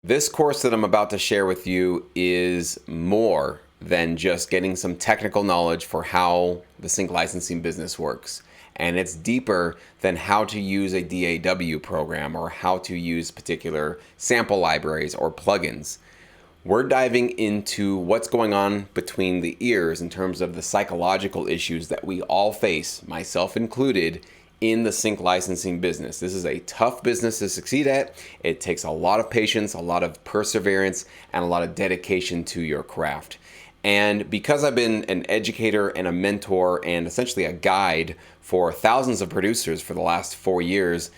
This course that I'm about to share with you is more than just getting some technical knowledge for how the sync licensing business works. And it's deeper than how to use a DAW program or how to use particular sample libraries or plugins. We're diving into what's going on between the ears in terms of the psychological issues that we all face, myself included, in the sync licensing business. This is a tough business to succeed at. It takes a lot of patience, a lot of perseverance, and a lot of dedication to your craft. And because I've been an educator and a mentor and essentially a guide for thousands of producers for the last 4 years,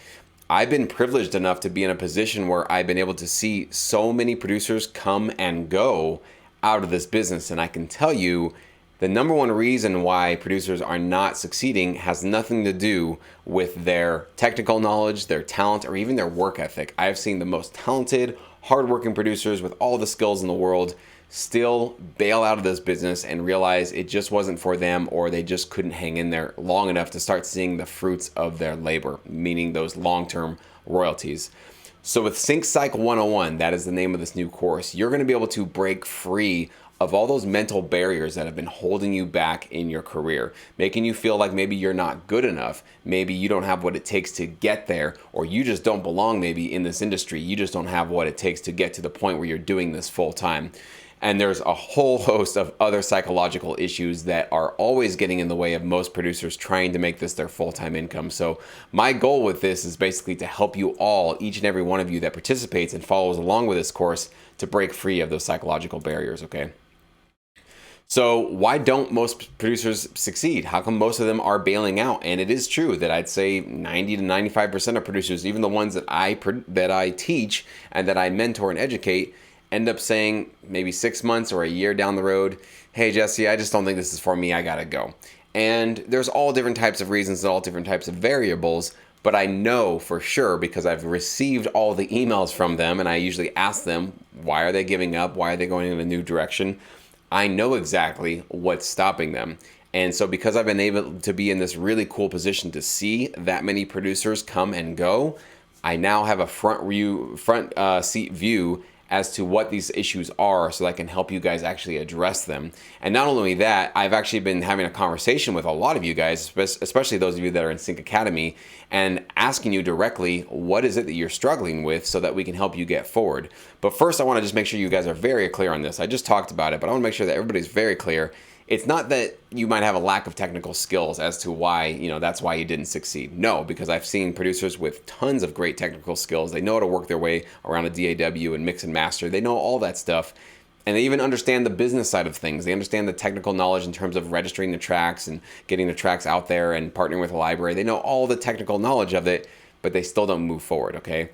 I've been privileged enough to be in a position where I've been able to see so many producers come and go out of this business. And I can tell you, the number one reason why producers are not succeeding has nothing to do with their technical knowledge, their talent, or even their work ethic. I've seen the most talented, hardworking producers with all the skills in the world still bail out of this business and realize it just wasn't for them, or they just couldn't hang in there long enough to start seeing the fruits of their labor, meaning those long-term royalties. So with Sync Cycle 101, that is the name of this new course, you're going to be able to break free of all those mental barriers that have been holding you back in your career, making you feel like maybe you're not good enough, maybe you don't have what it takes to get there, or you just don't belong maybe in this industry. You just don't have what it takes to get to the point where you're doing this full time. And there's a whole host of other psychological issues that are always getting in the way of most producers trying to make this their full-time income. So my goal with this is basically to help you all, each and every one of you that participates and follows along with this course, to break free of those psychological barriers, okay? So why don't most producers succeed? How come most of them are bailing out? And it is true that I'd say 90 to 95% of producers, even the ones that I teach and that I mentor and educate, end up saying maybe 6 months or a year down the road, hey Jesse, I just don't think this is for me, I gotta go. And there's all different types of reasons and all different types of variables, but I know for sure because I've received all the emails from them and I usually ask them, why are they giving up? Why are they going in a new direction? I know exactly what's stopping them. And so because I've been able to be in this really cool position to see that many producers come and go, I now have a front seat view as to what these issues are so that I can help you guys actually address them. And not only that, I've actually been having a conversation with a lot of you guys, especially those of you that are in Sync Academy, and asking you directly, what is it that you're struggling with so that we can help you get forward. But first, I wanna just make sure you guys are very clear on this. I just talked about it, but I wanna make sure that everybody's very clear. It's not that you might have a lack of technical skills as to why, that's why you didn't succeed. No, because I've seen producers with tons of great technical skills. They know how to work their way around a DAW and mix and master. They know all that stuff. And they even understand the business side of things. They understand the technical knowledge in terms of registering the tracks and getting the tracks out there and partnering with a library. They know all the technical knowledge of it, but they still don't move forward, okay?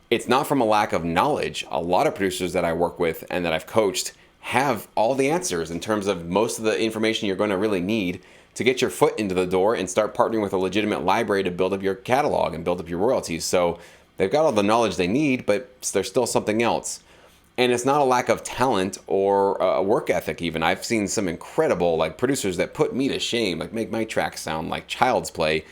It's not from a lack of knowledge. A lot of producers that I work with and that I've coached have all the answers in terms of most of the information you're going to really need to get your foot into the door and start partnering with a legitimate library to build up your catalog and build up your royalties. So they've got all the knowledge they need, but there's still something else. And it's not a lack of talent or a work ethic even. I've seen some incredible producers that put me to shame, make my tracks sound like child's play.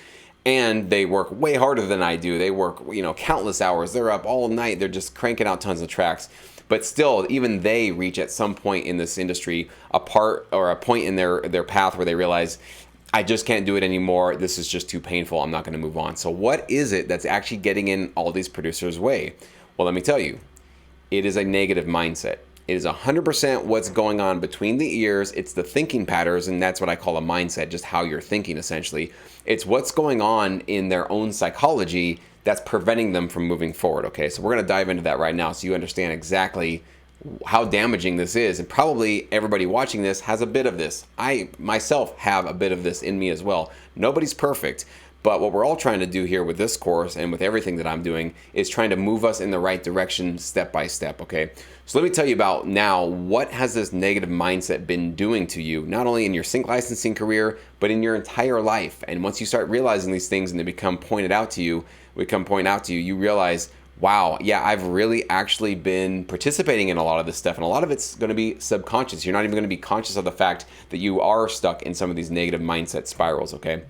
And they work way harder than I do. They work, countless hours. They're up all night. They're just cranking out tons of tracks. But still, even they reach at some point in this industry a point in their path where they realize, I just can't do it anymore. This is just too painful. I'm not going to move on. So what is it that's actually getting in all these producers' way? Well, let me tell you, it is a negative mindset. It is 100% what's going on between the ears. It's the thinking patterns, and that's what I call a mindset, just how you're thinking essentially. It's what's going on in their own psychology that's preventing them from moving forward, okay? So we're gonna dive into that right now so you understand exactly how damaging this is. And probably everybody watching this has a bit of this. I myself have a bit of this in me as well. Nobody's perfect, but what we're all trying to do here with this course and with everything that I'm doing is trying to move us in the right direction step by step, okay? So let me tell you about now, what has this negative mindset been doing to you, not only in your sync licensing career, but in your entire life. And once you start realizing these things and they become pointed out to you, you realize, wow, yeah, I've really actually been participating in a lot of this stuff, and a lot of it's going to be subconscious. You're not even going to be conscious of the fact that you are stuck in some of these negative mindset spirals, okay?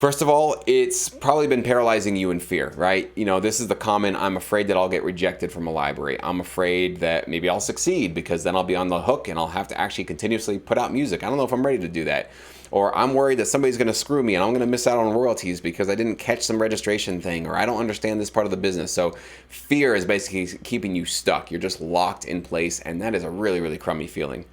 First of all, it's probably been paralyzing you in fear, right? This is the common, I'm afraid that I'll get rejected from a library. I'm afraid that maybe I'll succeed because then I'll be on the hook and I'll have to actually continuously put out music. I don't know if I'm ready to do that. Or I'm worried that somebody's going to screw me and I'm going to miss out on royalties because I didn't catch some registration thing, or I don't understand this part of the business. So fear is basically keeping you stuck. You're just locked in place, and that is a really, really crummy feeling.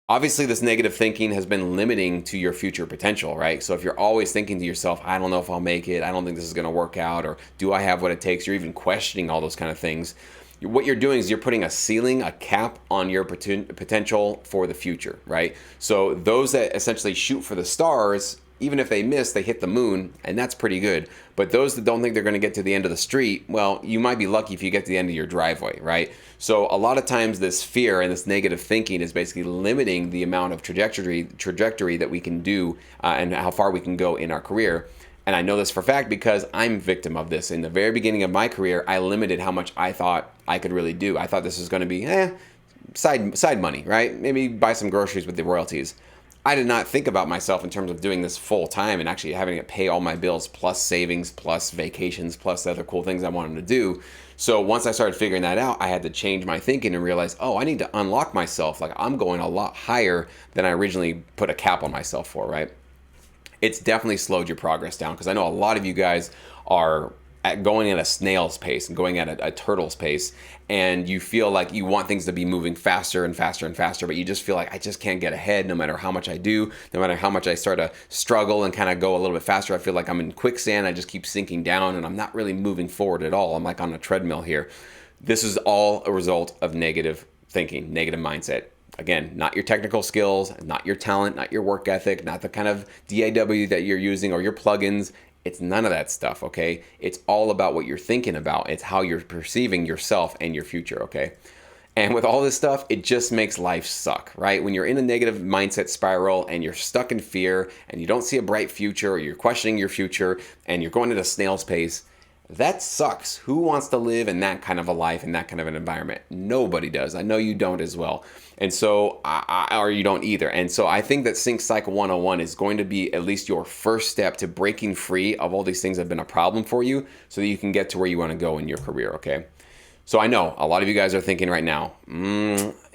Obviously, this negative thinking has been limiting to your future potential, right? So if you're always thinking to yourself, I don't know if I'll make it, I don't think this is going to work out, or do I have what it takes, you're even questioning all those kind of things. What you're doing is you're putting a ceiling, a cap on your potential for the future, right? So those that essentially shoot for the stars, even if they miss, they hit the moon, and that's pretty good. But those that don't think they're going to get to the end of the street, well, you might be lucky if you get to the end of your driveway, right? So a lot of times this fear and this negative thinking is basically limiting the amount of trajectory that we can do and how far we can go in our career. And I know this for a fact because I'm a victim of this. In the very beginning of my career, I limited how much I thought I could really do. I thought this was going to be side money, right? Maybe buy some groceries with the royalties. I did not think about myself in terms of doing this full time and actually having to pay all my bills, plus savings, plus vacations, plus the other cool things I wanted to do. So once I started figuring that out, I had to change my thinking and realize, oh, I need to unlock myself. Like, I'm going a lot higher than I originally put a cap on myself for, right? It's definitely slowed your progress down, because I know a lot of you guys are going at a snail's pace and going at a turtle's pace, and you feel like you want things to be moving faster and faster and faster, but you just feel like I just can't get ahead no matter how much I do, no matter how much I start to struggle and kind of go a little bit faster. I feel like I'm in quicksand. I just keep sinking down and I'm not really moving forward at all. I'm like on a treadmill here. This is all a result of negative thinking, negative mindset. Again, not your technical skills, not your talent, not your work ethic, not the kind of DAW that you're using or your plugins. It's none of that stuff, okay? It's all about what you're thinking about. It's how you're perceiving yourself and your future, okay? And with all this stuff, it just makes life suck, right? When you're in a negative mindset spiral and you're stuck in fear and you don't see a bright future, or you're questioning your future and you're going at a snail's pace, that sucks. Who wants to live in that kind of a life, in that kind of an environment? Nobody does. I know you don't as well. And so, or you don't either. And so I think that Sync Cycle 101 is going to be at least your first step to breaking free of all these things that have been a problem for you, so that you can get to where you want to go in your career, okay? So I know a lot of you guys are thinking right now,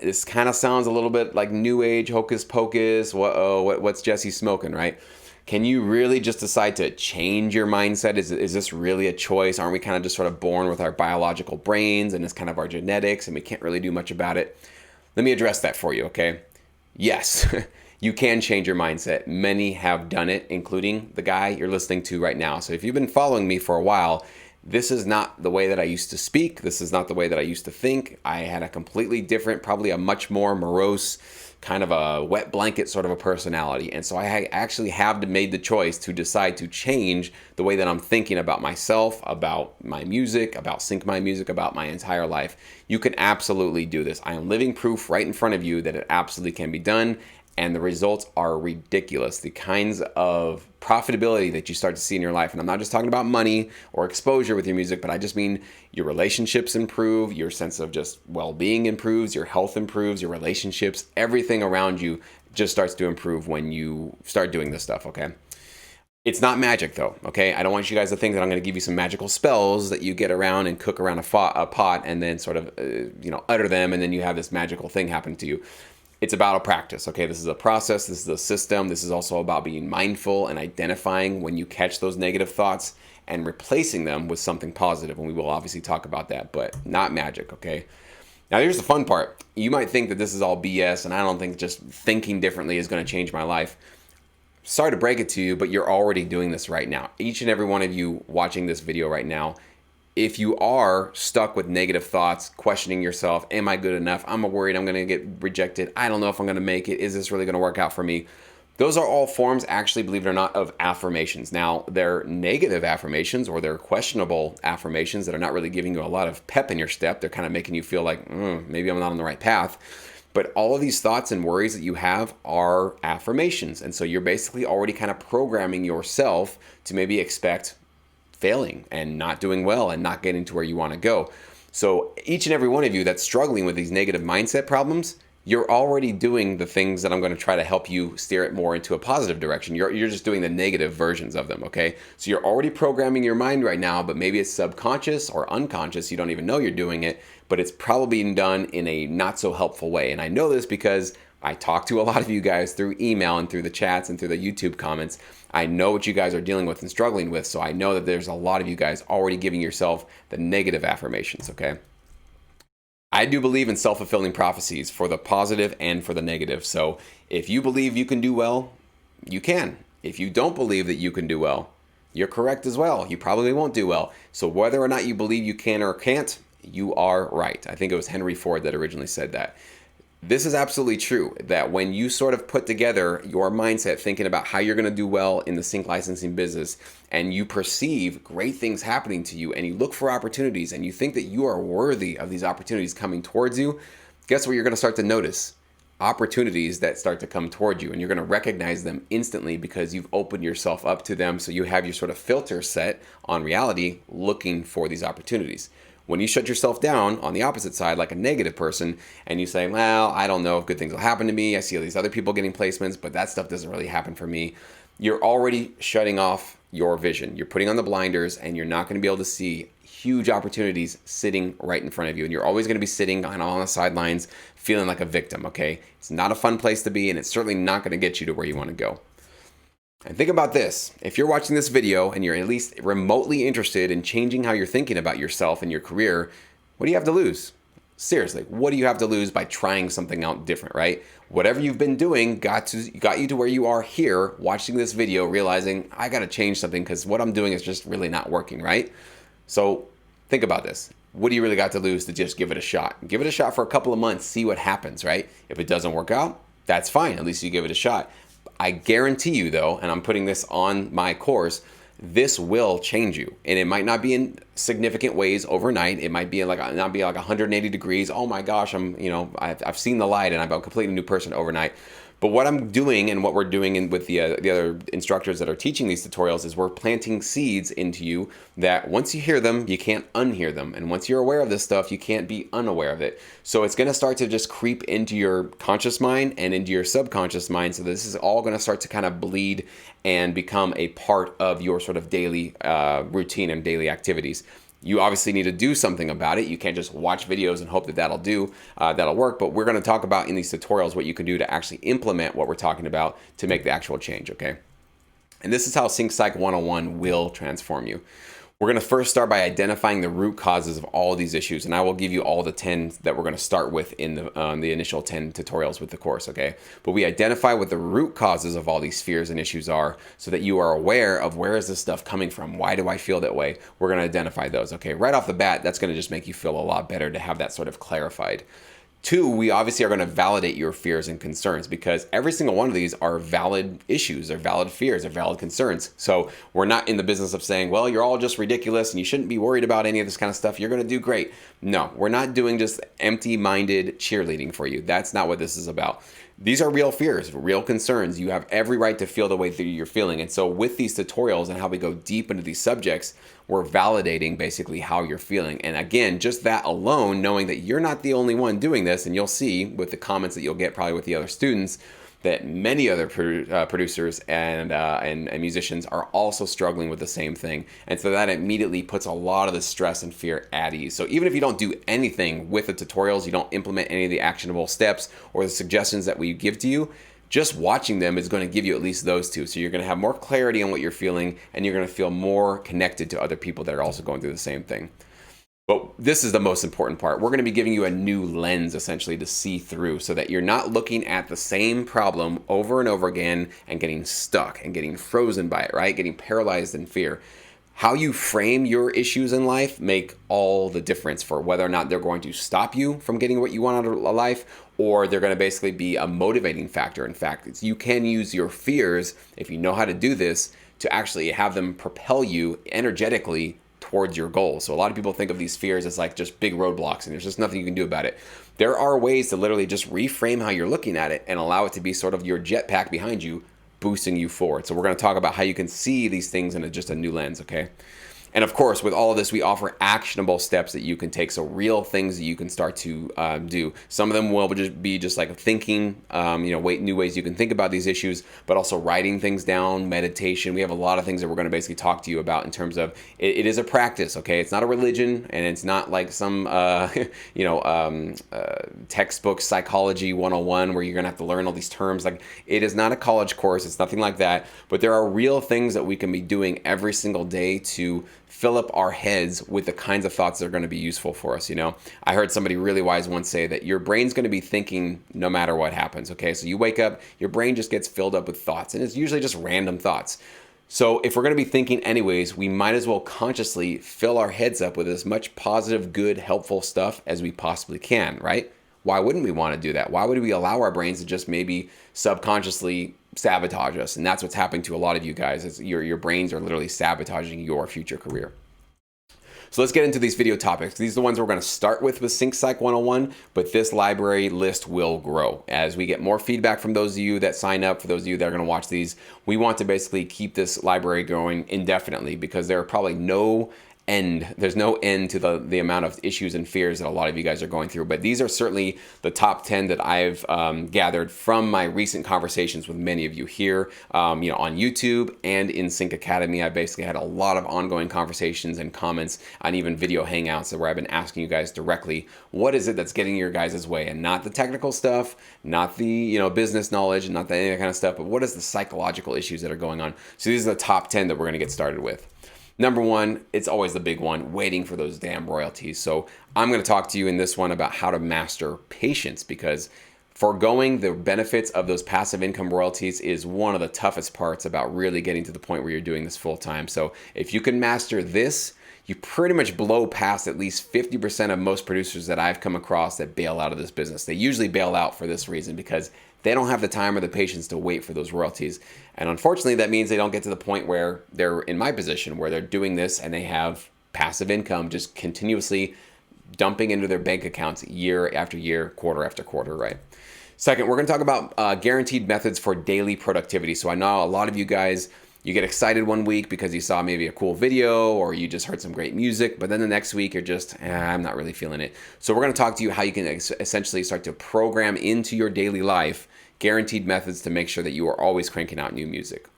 this kind of sounds a little bit like new age hocus pocus. What's Jesse smoking, right? Can you really just decide to change your mindset? Is this really a choice? Aren't we kind of just sort of born with our biological brains and it's kind of our genetics and we can't really do much about it? Let me address that for you, okay? Yes, you can change your mindset. Many have done it, including the guy you're listening to right now. So if you've been following me for a while, this is not the way that I used to speak. This is not the way that I used to think. I had a completely different, probably a much more morose, kind of a wet blanket sort of a personality. And so I actually have made the choice to decide to change the way that I'm thinking about myself, about my music, about Sync My Music, about my entire life. You can absolutely do this. I am living proof right in front of you that it absolutely can be done. And the results are ridiculous. The kinds of profitability that you start to see in your life. And I'm not just talking about money or exposure with your music, but I just mean your relationships improve, your sense of just well-being improves, your health improves, your relationships, everything around you just starts to improve when you start doing this stuff, okay? It's not magic though, okay? I don't want you guys to think that I'm going to give you some magical spells that you get around and cook around a pot and then sort of, utter them, and then you have this magical thing happen to you. It's about a practice, okay? This is a process, this is a system. This is also about being mindful and identifying when you catch those negative thoughts and replacing them with something positive. And we will obviously talk about that, but not magic, okay? Now here's the fun part. You might think that this is all BS, and I don't think just thinking differently is going to change my life. Sorry to break it to you, but you're already doing this right now. Each and every one of you watching this video right now, if you are stuck with negative thoughts, questioning yourself, am I good enough? I'm worried I'm going to get rejected. I don't know if I'm going to make it. Is this really going to work out for me? Those are all forms, actually, believe it or not, of affirmations. Now, they're negative affirmations, or they're questionable affirmations that are not really giving you a lot of pep in your step. They're kind of making you feel like, maybe I'm not on the right path. But all of these thoughts and worries that you have are affirmations. And so you're basically already kind of programming yourself to maybe expect failing and not doing well and not getting to where you want to go. So each and every one of you that's struggling with these negative mindset problems, you're already doing the things that I'm going to try to help you steer it more into a positive direction. You're just doing the negative versions of them, okay? So you're already programming your mind right now, but maybe it's subconscious or unconscious. You don't even know you're doing it, but it's probably being done in a not so helpful way. And I know this because I talk to a lot of you guys through email and through the chats and through the YouTube comments. I know what you guys are dealing with and struggling with, so I know that there's a lot of you guys already giving yourself the negative affirmations, okay? I do believe in self-fulfilling prophecies for the positive and for the negative. So if you believe you can do well, you can. If you don't believe that you can do well, you're correct as well. You probably won't do well. So whether or not you believe you can or can't, you are right. I think it was Henry Ford that originally said that. This is absolutely true, that when you sort of put together your mindset thinking about how you're going to do well in the sync licensing business, and you perceive great things happening to you, and you look for opportunities, and you think that you are worthy of these opportunities coming towards you, guess what you're going to start to notice? Opportunities that start to come toward you, and you're going to recognize them instantly because you've opened yourself up to them. So you have your sort of filter set on reality looking for these opportunities. When you shut yourself down on the opposite side, like a negative person, and you say, well, I don't know if good things will happen to me. I see all these other people getting placements, but that stuff doesn't really happen for me. You're already shutting off your vision. You're putting on the blinders, and you're not going to be able to see huge opportunities sitting right in front of you. And you're always going to be sitting on the sidelines feeling like a victim, okay? It's not a fun place to be, and it's certainly not going to get you to where you want to go. And think about this. If you're watching this video and you're at least remotely interested in changing how you're thinking about yourself and your career, what do you have to lose? Seriously, what do you have to lose by trying something out different, right? Whatever you've been doing got you to where you are here, watching this video, realizing I got to change something because what I'm doing is just really not working, right? So think about this. What do you really got to lose to just give it a shot? Give it a shot for a couple of months, see what happens, right? If it doesn't work out, that's fine. At least you give it a shot. I guarantee you though, and I'm putting this on my course, this will change you. And it might not be in significant ways overnight. It might be not be like 180 degrees. Oh my gosh, I've seen the light and I'm a completely new person overnight. But what I'm doing and what we're doing with the other instructors that are teaching these tutorials is we're planting seeds into you that once you hear them, you can't unhear them. And once you're aware of this stuff, you can't be unaware of it. So it's going to start to just creep into your conscious mind and into your subconscious mind. So this is all going to start to kind of bleed and become a part of your sort of daily routine and daily activities. You obviously need to do something about it. You can't just watch videos and hope that that'll work. But we're going to talk about in these tutorials what you can do to actually implement what we're talking about to make the actual change, okay? And this is how Sync Psych 101 will transform you. We're going to first start by identifying the root causes of all these issues, and I will give you all the 10 that we're going to start with in the initial 10 tutorials with the course, okay? But we identify what the root causes of all these fears and issues are so that you are aware of where is this stuff coming from? Why do I feel that way? We're going to identify those, okay? Right off the bat, that's going to just make you feel a lot better to have that sort of clarified. Two, we obviously are going to validate your fears and concerns because every single one of these are valid issues, they're valid fears, they're valid concerns. So we're not in the business of saying, well, you're all just ridiculous and you shouldn't be worried about any of this kind of stuff. You're going to do great. No, we're not doing just empty-minded cheerleading for you. That's not what this is about. These are real fears, real concerns. You have every right to feel the way that you're feeling. And so with these tutorials and how we go deep into these subjects, we're validating basically how you're feeling. And again, just that alone, knowing that you're not the only one doing this, and you'll see with the comments that you'll get probably with the other students, that many other producers and musicians are also struggling with the same thing. And so that immediately puts a lot of the stress and fear at ease. So even if you don't do anything with the tutorials, you don't implement any of the actionable steps or the suggestions that we give to you, just watching them is going to give you at least those two. So you're going to have more clarity on what you're feeling, and you're going to feel more connected to other people that are also going through the same thing. But this is the most important part. We're going to be giving you a new lens essentially to see through so that you're not looking at the same problem over and over again and getting stuck and getting frozen by it, right? Getting paralyzed in fear. How you frame your issues in life make all the difference for whether or not they're going to stop you from getting what you want out of life, or they're going to basically be a motivating factor. In fact, you can use your fears, if you know how to do this, to actually have them propel you energetically towards your goals. So a lot of people think of these fears as like just big roadblocks and there's just nothing you can do about it. There are ways to literally just reframe how you're looking at it and allow it to be sort of your jetpack behind you, boosting you forward. So we're going to talk about how you can see these things in just a new lens, okay? And of course, with all of this, we offer actionable steps that you can take. So real things that you can start to do. Some of them will just be just like thinking, new ways you can think about these issues, but also writing things down, meditation. We have a lot of things that we're going to basically talk to you about in terms of it is a practice, okay? It's not a religion, and it's not like some, textbook psychology 101 where you're going to have to learn all these terms. Like, it is not a college course. It's nothing like that. But there are real things that we can be doing every single day to fill up our heads with the kinds of thoughts that are going to be useful for us. I heard somebody really wise once say that your brain's going to be thinking no matter what happens. Okay, so you wake up, your brain just gets filled up with thoughts, and it's usually just random thoughts. So if we're going to be thinking anyways, we might as well consciously fill our heads up with as much positive, good, helpful stuff as we possibly can, right? Why wouldn't we want to do that? Why would we allow our brains to just maybe subconsciously sabotage us? And that's what's happening to a lot of you guys, is your brains are literally sabotaging your future career. So let's get into these video topics. These are the ones we're going to start with Sync Psych 101, but this library list will grow as we get more feedback from those of you that sign up. For those of you that are going to watch these, we want to basically keep this library going indefinitely, because there are probably there's no end to the amount of issues and fears that a lot of you guys are going through. But these are certainly the top 10 that I've gathered from my recent conversations with many of you here, on YouTube and in Sync Academy. I basically had a lot of ongoing conversations and comments on even video hangouts where I've been asking you guys directly, what is it that's getting your guys' way? And not the technical stuff, not the business knowledge, and not any of that kind of stuff, but what is the psychological issues that are going on? So these are the top 10 that we're going to get started with. Number one, it's always the big one, waiting for those damn royalties. So I'm going to talk to you in this one about how to master patience, because foregoing the benefits of those passive income royalties is one of the toughest parts about really getting to the point where you're doing this full time. So if you can master this, you pretty much blow past at least 50% of most producers that I've come across that bail out of this business. They usually bail out for this reason, because they don't have the time or the patience to wait for those royalties. And unfortunately, that means they don't get to the point where they're in my position, where they're doing this and they have passive income just continuously dumping into their bank accounts year after year, quarter after quarter, right? Second, we're going to talk about guaranteed methods for daily productivity. So I know a lot of you guys, you get excited one week because you saw maybe a cool video or you just heard some great music, but then the next week you're just, I'm not really feeling it. So we're going to talk to you how you can essentially start to program into your daily life guaranteed methods to make sure that you are always cranking out new music.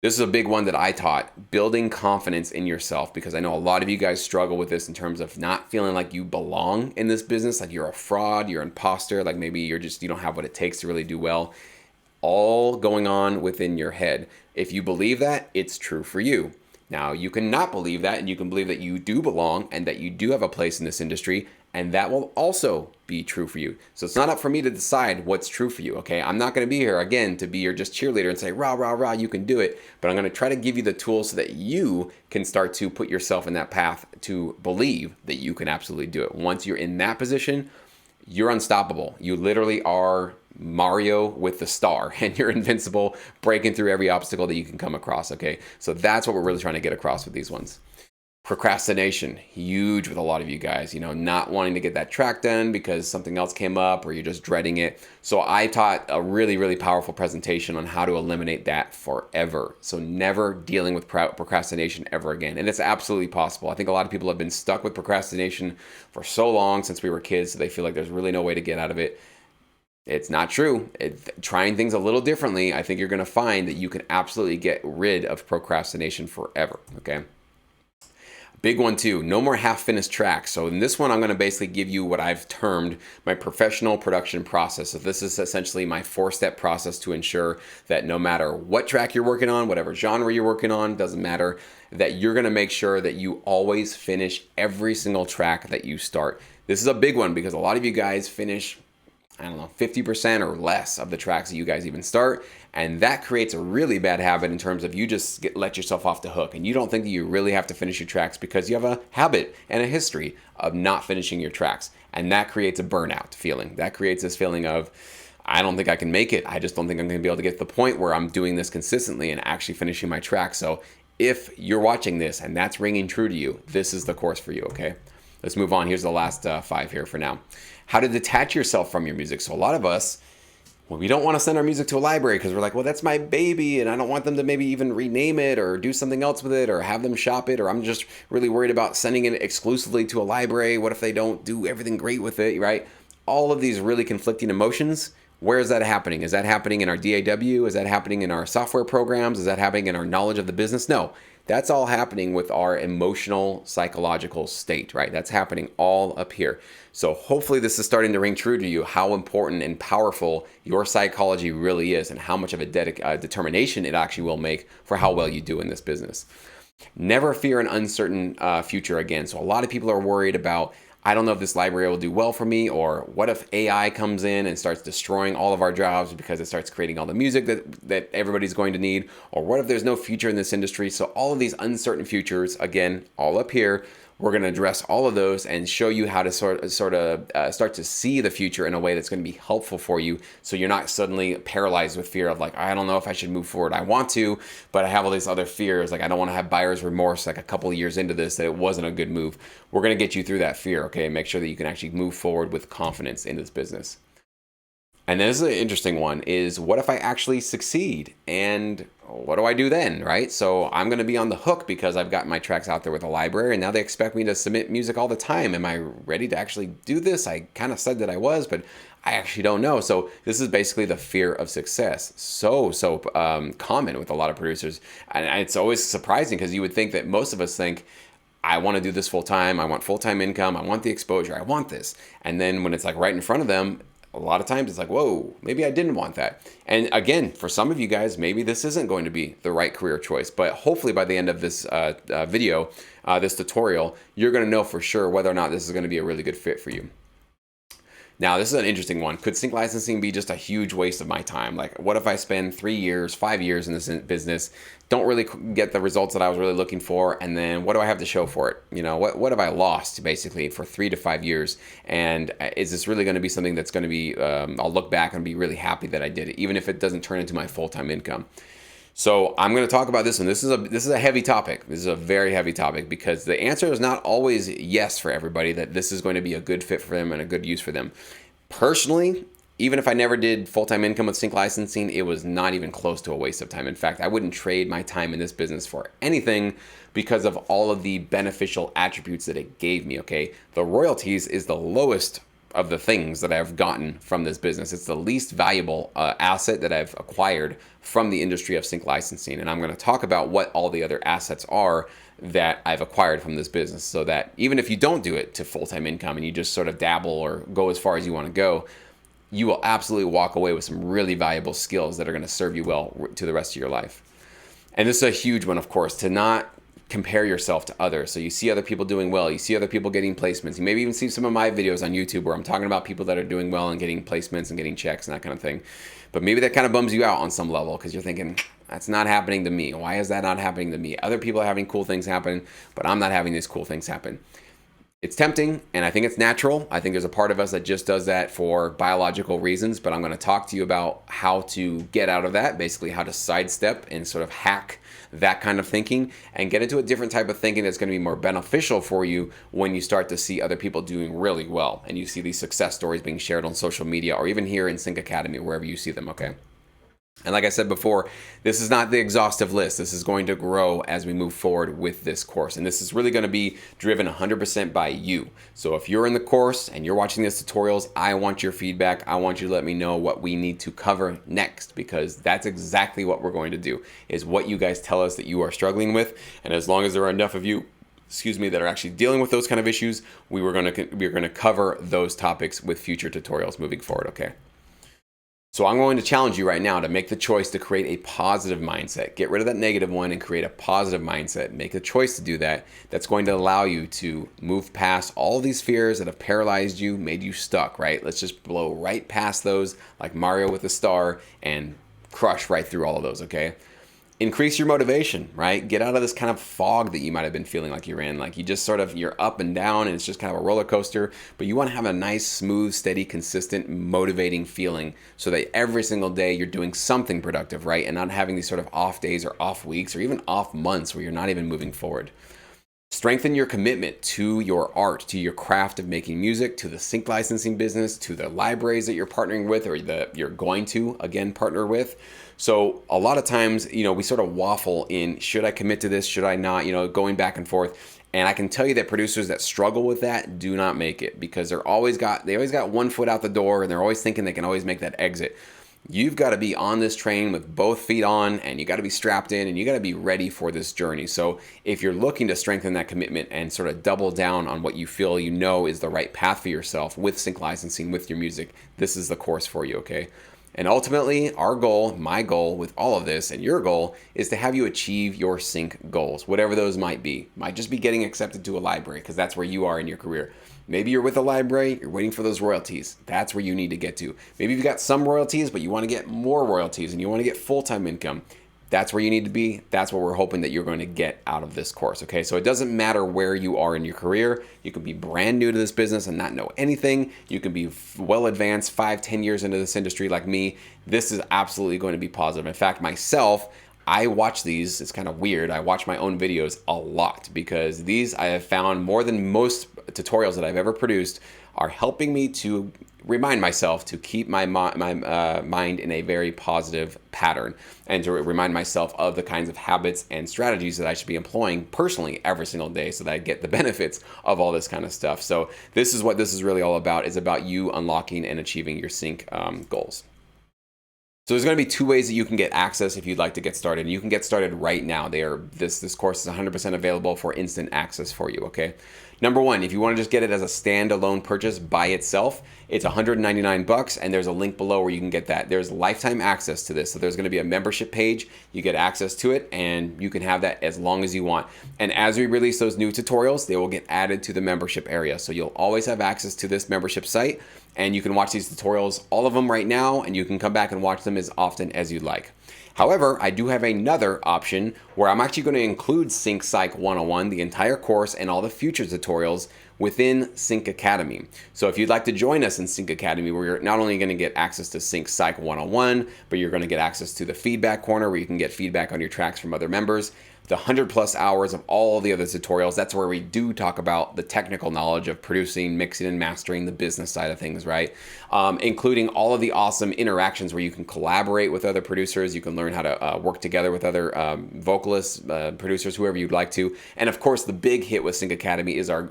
This is a big one that I taught, building confidence in yourself, because I know a lot of you guys struggle with this in terms of not feeling like you belong in this business, like you're a fraud, you're an imposter, like maybe you don't have what it takes to really do well. All going on within your head. If you believe that, it's true for you. Now, you can not believe that, and you can believe that you do belong and that you do have a place in this industry, and that will also be true for you. So it's not up for me to decide what's true for you, okay? I'm not going to be here, again, to be your just cheerleader and say, rah, rah, rah, you can do it. But I'm going to try to give you the tools so that you can start to put yourself in that path to believe that you can absolutely do it. Once you're in that position, you're unstoppable. You literally are Mario with the star, and you're invincible, breaking through every obstacle that you can come across, okay? So that's what we're really trying to get across with these ones. Procrastination, huge with a lot of you guys, not wanting to get that track done because something else came up or you're just dreading it. So I taught a really, really powerful presentation on how to eliminate that forever. So never dealing with procrastination ever again. And it's absolutely possible. I think a lot of people have been stuck with procrastination for so long since we were kids, so they feel like there's really no way to get out of it. It's not true. Trying things a little differently, I think you're going to find that you can absolutely get rid of procrastination forever, okay? Big one too, no more half-finished tracks. So in this one, I'm going to basically give you what I've termed my professional production process. So this is essentially my 4-step process to ensure that no matter what track you're working on, whatever genre you're working on, doesn't matter, that you're going to make sure that you always finish every single track that you start. This is a big one because a lot of you guys finish 50% or less of the tracks that you guys even start. And that creates a really bad habit in terms of you just let yourself off the hook. And you don't think that you really have to finish your tracks because you have a habit and a history of not finishing your tracks. And that creates a burnout feeling. That creates this feeling of, I don't think I can make it. I just don't think I'm going to be able to get to the point where I'm doing this consistently and actually finishing my tracks. So if you're watching this and that's ringing true to you, this is the course for you, okay? Let's move on. Here's the last 5 here for now. How to detach yourself from your music. So a lot of us, Well, we don't want to send our music to a library because we're like, well, that's my baby, and I don't want them to maybe even rename it or do something else with it or have them shop it, or I'm just really worried about sending it exclusively to a library. What if they don't do everything great with it, right? All of these really conflicting emotions. Where is that happening? Is that happening in our DAW? Is that happening in our software programs? Is that happening in our knowledge of the business? No, that's all happening with our emotional, psychological state, right? That's happening all up here. So hopefully this is starting to ring true to you, how important and powerful your psychology really is and how much of a determination it actually will make for how well you do in this business. Never fear an uncertain future again. So a lot of people are worried about, I don't know if this library will do well for me, or what if AI comes in and starts destroying all of our jobs because it starts creating all the music that everybody's going to need, or what if there's no future in this industry? So all of these uncertain futures, again, all up here, we're going to address all of those and show you how to sort of start to see the future in a way that's going to be helpful for you, so you're not suddenly paralyzed with fear of like, I don't know if I should move forward. I want to, but I have all these other fears. Like I don't want to have buyer's remorse like a couple of years into this that it wasn't a good move. We're going to get you through that fear, okay, and make sure that you can actually move forward with confidence in this business. And this is an interesting one, is what if I actually succeed? And what do I do then, right? So I'm going to be on the hook because I've got my tracks out there with a library, and now they expect me to submit music all the time. Am I ready to actually do this? I kind of said that I was, but I actually don't know. So this is basically the fear of success. So common with a lot of producers. And it's always surprising because you would think that most of us think, I want to do this full time. I want full-time income. I want the exposure. I want this. And then when it's like right in front of them, a lot of times it's like, whoa, maybe I didn't want that. And again, for some of you guys, maybe this isn't going to be the right career choice, but hopefully by the end of this video, this tutorial, you're going to know for sure whether or not this is going to be a really good fit for you. Now, this is an interesting one. Could sync licensing be just a huge waste of my time? Like, what if I spend 3 years, 5 years in this business, don't really get the results that I was really looking for, and then what do I have to show for it? You know, what have I lost, basically, for 3 to 5 years? And is this really going to be something that's going to be, I'll look back and be really happy that I did it, even if it doesn't turn into my full-time income? So I'm going to talk about this one. This is a heavy topic. This is a very heavy topic because the answer is not always yes for everybody, that this is going to be a good fit for them and a good use for them. Personally, even if I never did full-time income with sync licensing, it was not even close to a waste of time. In fact, I wouldn't trade my time in this business for anything because of all of the beneficial attributes that it gave me, okay? The royalties is the lowest of the things that I've gotten from this business. It's the least valuable asset that I've acquired from the industry of sync licensing. And I'm going to talk about what all the other assets are that I've acquired from this business, so that even if you don't do it to full-time income and you just sort of dabble or go as far as you want to go, you will absolutely walk away with some really valuable skills that are going to serve you well to the rest of your life. And this is a huge one, of course, to not compare yourself to others. So you see other people doing well, you see other people getting placements. You maybe even see some of my videos on YouTube where I'm talking about people that are doing well and getting placements and getting checks and that kind of thing. But maybe that kind of bums you out on some level because you're thinking, that's not happening to me. Why is that not happening to me? Other people are having cool things happen, but I'm not having these cool things happen. It's tempting, and I think it's natural. I think there's a part of us that just does that for biological reasons, but I'm going to talk to you about how to get out of that, basically how to sidestep and sort of hack that kind of thinking and get into a different type of thinking that's going to be more beneficial for you when you start to see other people doing really well and you see these success stories being shared on social media or even here in Sync Academy, wherever you see them, okay? And like I said before, this is not the exhaustive list. This is going to grow as we move forward with this course. And this is really going to be driven 100% by you. So if you're in the course and you're watching these tutorials, I want your feedback. I want you to let me know what we need to cover next, because that's exactly what we're going to do, is what you guys tell us that you are struggling with. And as long as there are enough of you, that are actually dealing with those kind of issues, we're going to cover those topics with future tutorials moving forward, okay? So I'm going to challenge you right now to make the choice to create a positive mindset. Get rid of that negative one and create a positive mindset. Make the choice to do that. That's going to allow you to move past all these fears that have paralyzed you, made you stuck, right? Let's just blow right past those like Mario with a star and crush right through all of those, okay? Increase your motivation, right? Get out of this kind of fog that you might have been feeling like you're in. Like you just sort of, you're up and down and it's just kind of a roller coaster, but you want to have a nice, smooth, steady, consistent, motivating feeling so that every single day you're doing something productive, right? And not having these sort of off days or off weeks or even off months where you're not even moving forward. Strengthen your commitment to your art, to your craft of making music, to the sync licensing business, to the libraries that you're partnering with or that you're going to, again, partner with. So a lot of times, we sort of waffle in, should I commit to this? Should I not? Going back and forth. And I can tell you that producers that struggle with that do not make it, because they always got one foot out the door, and they're always thinking they can always make that exit. You've got to be on this train with both feet on, and you got to be strapped in, and you got to be ready for this journey. So if you're looking to strengthen that commitment and sort of double down on what you feel is the right path for yourself with sync licensing, with your music, this is the course for you, okay? And ultimately, my goal with all of this, and your goal, is to have you achieve your sync goals, whatever those might be. Might just be getting accepted to a library, because that's where you are in your career. Maybe you're with a library, you're waiting for those royalties. That's where you need to get to. Maybe you've got some royalties, but you want to get more royalties and you want to get full-time income. That's where you need to be. That's what we're hoping that you're going to get out of this course, okay? So it doesn't matter where you are in your career. You can be brand new to this business and not know anything. You can be well advanced 5-10 years into this industry like me. This is absolutely going to be positive. In fact, myself, I watch these, it's kind of weird, I watch my own videos a lot, because these I have found, more than most tutorials that I've ever produced, are helping me to remind myself to keep my mind in a very positive pattern, and to remind myself of the kinds of habits and strategies that I should be employing personally every single day, so that I get the benefits of all this kind of stuff. So this is what this is really all about. It's about you unlocking and achieving your sync goals. So there's going to be 2 ways that you can get access if you'd like to get started. And you can get started right now. This course is 100% available for instant access for you, okay? Number 1, if you want to just get it as a standalone purchase by itself, it's $199, and there's a link below where you can get that. There's lifetime access to this. So there's going to be a membership page. You get access to it, and you can have that as long as you want. And as we release those new tutorials, they will get added to the membership area. So you'll always have access to this membership site, and you can watch these tutorials, all of them right now, and you can come back and watch them as often as you'd like. However, I do have another option where I'm actually going to include Sync Psych 101, the entire course, and all the future tutorials within Sync Academy. So if you'd like to join us in Sync Academy, where you're not only going to get access to Sync Psych 101, but you're going to get access to the feedback corner, where you can get feedback on your tracks from other members, the 100+ hours of all the other tutorials. That's where we do talk about the technical knowledge of producing, mixing, and mastering, the business side of things, right? Including all of the awesome interactions where you can collaborate with other producers. You can learn how to work together with other vocalists, producers, whoever you'd like to. And of course, the big hit with Sync Academy is our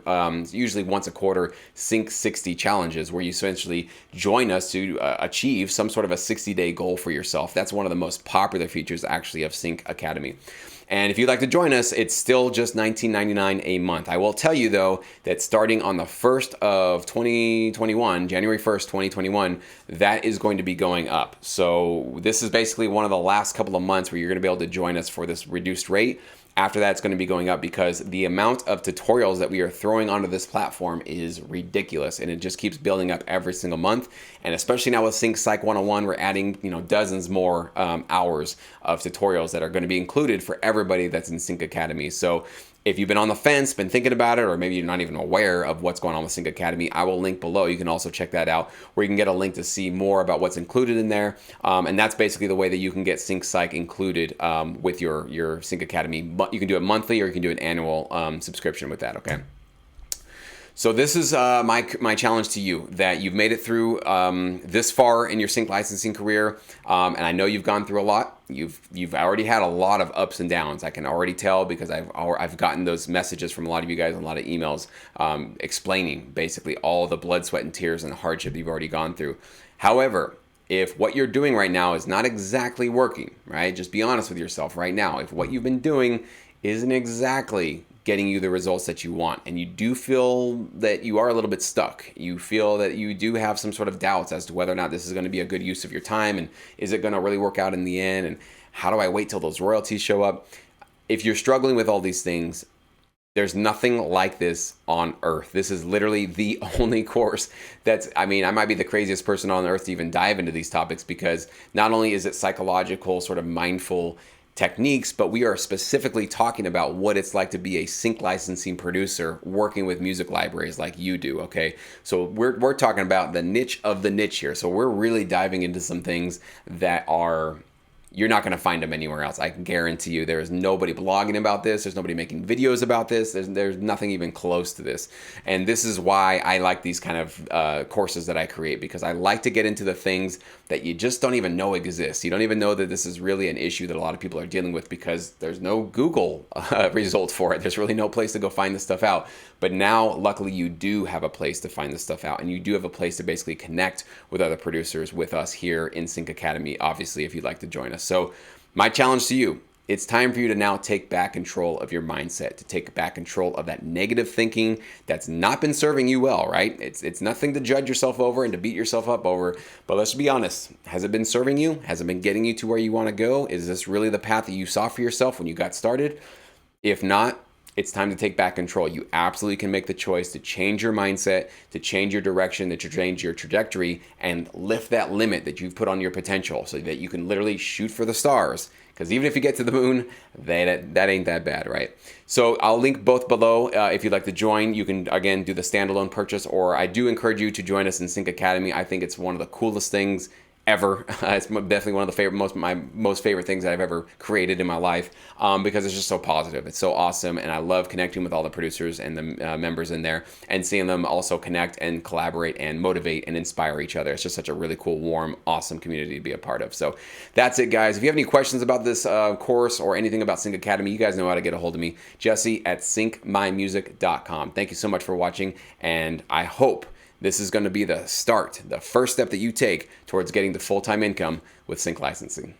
usually once a quarter Sync 60 challenges, where you essentially join us to achieve some sort of a 60-day goal for yourself. That's one of the most popular features actually of Sync Academy. And if you'd like to join us, it's still just $19.99 a month. I will tell you, though, that starting on the 1st of 2021, January 1st, 2021, that is going to be going up. So this is basically one of the last couple of months where you're going to be able to join us for this reduced rate. After that, it's going to be going up, because the amount of tutorials that we are throwing onto this platform is ridiculous, and it just keeps building up every single month. And especially now with Sync Psych 101, we're adding dozens more hours of tutorials that are going to be included for everybody that's in Sync Academy. So if you've been on the fence, been thinking about it, or maybe you're not even aware of what's going on with Sync Academy, I will link below. You can also check that out, where you can get a link to see more about what's included in there. And that's basically the way that you can get Sync Psych included with your Sync Academy. But you can do it monthly, or you can do an annual subscription with that, okay? So this is my challenge to you, that you've made it through this far in your sync licensing career, and I know you've gone through a lot. You've already had a lot of ups and downs. I can already tell, because I've gotten those messages from a lot of you guys and a lot of emails explaining basically all the blood, sweat, and tears and the hardship you've already gone through. However, if what you're doing right now is not exactly working, right? Just be honest with yourself right now. If what you've been doing isn't exactly getting you the results that you want, and you do feel that you are a little bit stuck, you feel that you do have some sort of doubts as to whether or not this is going to be a good use of your time, and is it going to really work out in the end, and how do I wait till those royalties show up? If you're struggling with all these things, there's nothing like this on earth. This is literally the only course I might be the craziest person on earth to even dive into these topics, because not only is it psychological, sort of mindful techniques, but we are specifically talking about what it's like to be a sync licensing producer working with music libraries like you do, okay? So we're talking about the niche of the niche here. So we're really diving into some things that are you're not going to find them anywhere else. I can guarantee you there is nobody blogging about this. There's nobody making videos about this. There's nothing even close to this. And this is why I like these kind of courses that I create, because I like to get into the things that you just don't even know exist. You don't even know that this is really an issue that a lot of people are dealing with, because there's no Google result for it. There's really no place to go find this stuff out. But now, luckily, you do have a place to find this stuff out, and you do have a place to basically connect with other producers with us here in Sync Academy, obviously, if you'd like to join us. So my challenge to you, it's time for you to now take back control of your mindset, to take back control of that negative thinking that's not been serving you well, right? It's nothing to judge yourself over and to beat yourself up over, but let's be honest. Has it been serving you? Has it been getting you to where you want to go? Is this really the path that you saw for yourself when you got started? If not, it's time to take back control. You absolutely can make the choice to change your mindset, to change your direction, to change your trajectory, and lift that limit that you've put on your potential so that you can literally shoot for the stars. Because even if you get to the moon, that ain't that bad, right? So I'll link both below. If you'd like to join, you can, again, do the standalone purchase, or I do encourage you to join us in Sync Academy. I think it's one of the coolest things ever. It's definitely one of the my most favorite things that I've ever created in my life, because it's just so positive. It's so awesome, and I love connecting with all the producers and the members in there, and seeing them also connect and collaborate and motivate and inspire each other. It's just such a really cool, warm, awesome community to be a part of. So that's it, guys. If you have any questions about this course or anything about Sync Academy, you guys know how to get a hold of me, Jesse@syncmymusic.com. Thank you so much for watching, and I hope this is going to be the start, the first step that you take towards getting the full-time income with sync licensing.